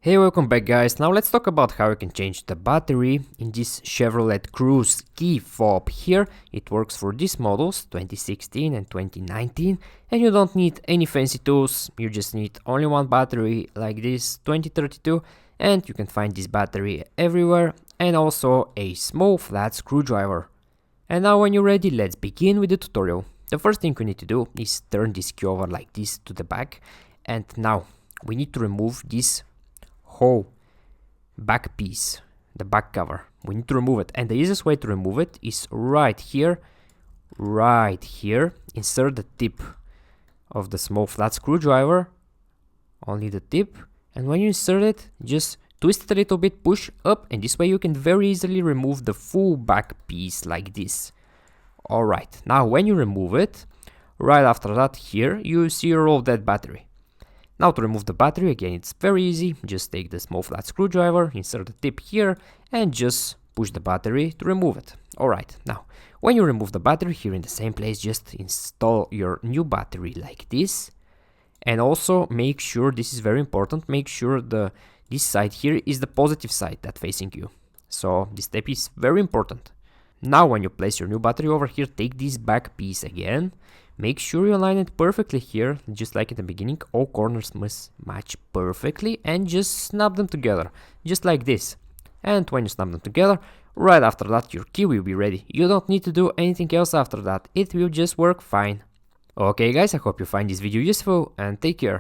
Hey, welcome back guys. Now let's talk about how you can change the battery in this Chevrolet Cruze key fob here. It works for these models 2016 and 2019 and you don't need any fancy tools. You just need only one battery like this 2032 and you can find this battery everywhere, and also a small flat screwdriver. And now when you're ready, let's begin with the tutorial. The first thing we need to do is turn this key over like this to the back, and now we need to remove this whole back piece, the back cover. We need to remove it, and the easiest way to remove it is right here. Insert the tip of the small flat screwdriver, only the tip, and when you insert it, just twist it a little bit, push up, and this way you can very easily remove the full back piece like this. Alright, now when you remove it, right after that here, you see your old dead battery. Now to remove the battery, again it's very easy, just take the small flat screwdriver, insert the tip here, and just push the battery to remove it. Alright, now when you remove the battery here in the same place, just install your new battery like this. And also make sure, this is very important, make sure this side here is the positive side that facing you. So this step is very important. Now when you place your new battery over here, take this back piece again. Make sure you align it perfectly here, just like in the beginning. All corners must match perfectly and just snap them together, just like this. And when you snap them together, right after that your key will be ready. You don't need to do anything else after that, it will just work fine. Okay guys, I hope you find this video useful and take care.